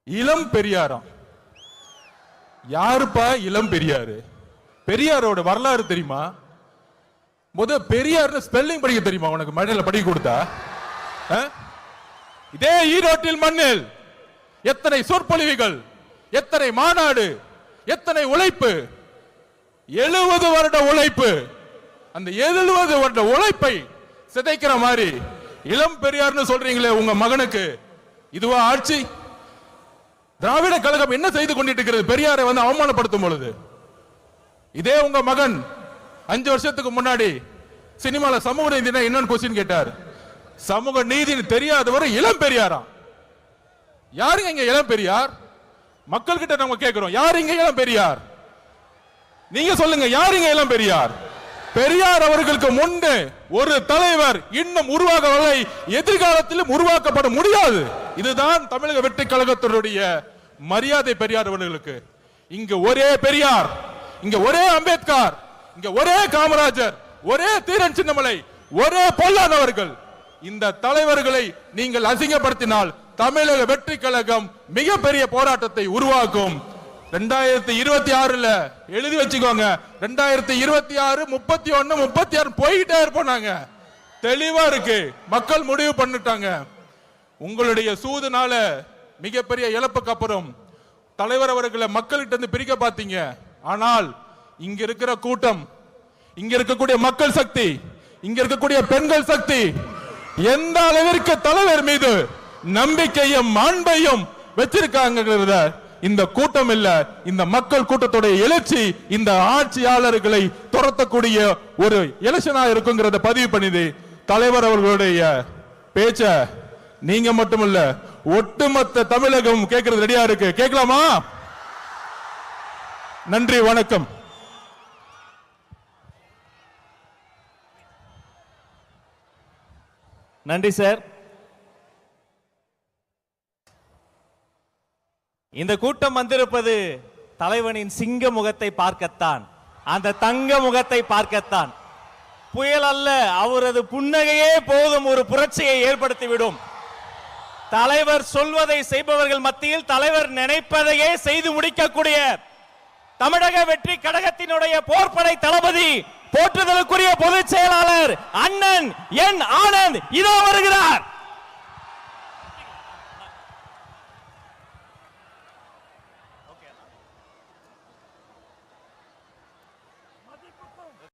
இளம் பெரியாராம். யாருப்பா இளம் பெரியாரு? பெரியாரோட வரலாறு தெரியுமா? முத பெரியார் ஸ்பெல்லிங் படிக்க தெரியுமா உனக்கு? மழையில படிக்க கொடுத்தா? இதே ஈரோட்டில் மண்ணில் எத்தனை சொற்பொழிவுகள், எத்தனை மாநாடு, எத்தனை உழைப்பு, 70 வருட உழைப்பு. அந்த 70 வருட உழைப்பை சிதைக்கிற மாதிரி இளம் பெரியார்னு சொல்றீங்களே உங்க மகனுக்கு, இதுவா ஆட்சி? திராவிட கழகம் என்ன செய்து கொண்டிட்டு இருக்கிறது? பெரியாரை வந்து அவமானப்படுத்தும் பொழுது இதே உங்க மகன் 5 வருஷத்துக்கு முன்னாடி சினிமால சமூக நீதினா என்னன்னு கொஸ்டின் கேட்டார். சமூக நீதி தெரியாதவரை இளம் பெரியாராம். யாருங்க இங்க இளம் பெரியார்? மக்கள் கிட்ட நம்ம கேட்கிறோம், யார் இங்க இளம் பெரியார்? நீங்க சொல்லுங்க, யார் இங்க இளம் பெரியார்? பெரியார் அவர்களுக்கு முன்னே ஒரு தலைவர் இன்னும் உருவாகவில்லை, எதிர்காலத்திலும் உருவாக்கப்பட முடியாது. இதுதான் தமிழக வெற்றி கழகத்தினுடைய மரியாதை. பெரியார் அவர்களுக்கு இங்க ஒரே பெரியார், இங்க ஒரே அம்பேத்கர், இங்க ஒரே காமராஜர், ஒரே தீரன் சின்னமலை, ஒரே பொல்லான் அவர்கள். இந்த தலைவர்களை நீங்கள் அசிங்கப்படுத்தினால் தமிழக வெற்றி கழகம் மிகப்பெரிய போராட்டத்தை உருவாக்கும். 2026 எழுதி வச்சுக்கோங்க, 2026, 31, 36 போயிட்டே இருப்போம். நாங்க தெளிவா இருக்கு, மக்கள் முடிவு பண்ணிட்டாங்க. உங்களுடைய சூதுனால மிகப்பெரிய இழப்புக்கு அப்புறம் தலைவர் அவர்களை மக்கள்கிட்ட இருந்து பிரிக்க பார்த்தீங்க. ஆனால் இங்க இருக்கிற கூட்டம், இங்க இருக்கக்கூடிய மக்கள் சக்தி, இங்க இருக்கக்கூடிய பெண்கள் சக்தி எந்த அளவிற்கு தலைவர் மீது நம்பிக்கையும் அன்பையும் வச்சிருக்காங்க. இந்த கூட்டம் இல்ல, இந்த மக்கள் கூட்டத்துடைய எழுச்சி இந்த ஆட்சியாளர்களை துரத்தக்கூடிய ஒரு எலெக்ஷனா இருக்குங்கிறத பதிவு பண்ணிது. தலைவர் அவர்களுடைய பேச்ச நீங்க மட்டுமல்ல, ஒட்டுமொத்த தமிழகம் கேட்கறது ரெடியா இருக்கு. கேட்கலாமா? நன்றி, வணக்கம். நன்றி சார். இந்த கூட்டம் வந்திருப்பது தலைவனின் சிங்க முகத்தை பார்க்கத்தான், அந்த தங்க முகத்தை பார்க்கத்தான். புயல் அல்ல, அவரது புன்னகையே போதும் ஒரு புரட்சியை ஏற்படுத்திவிடும். தலைவர் சொல்வதை செய்பவர்கள் மத்தியில் தலைவர் நினைப்பதையே செய்து முடிக்கக்கூடிய தமிழக வெற்றி கழகத்தினுடைய போர்ப்படை தளபதி, போற்றுதலுக்குரிய பொதுச் செயலாளர் அண்ணன் என் ஆனந்த் இதோ வருகிறார்.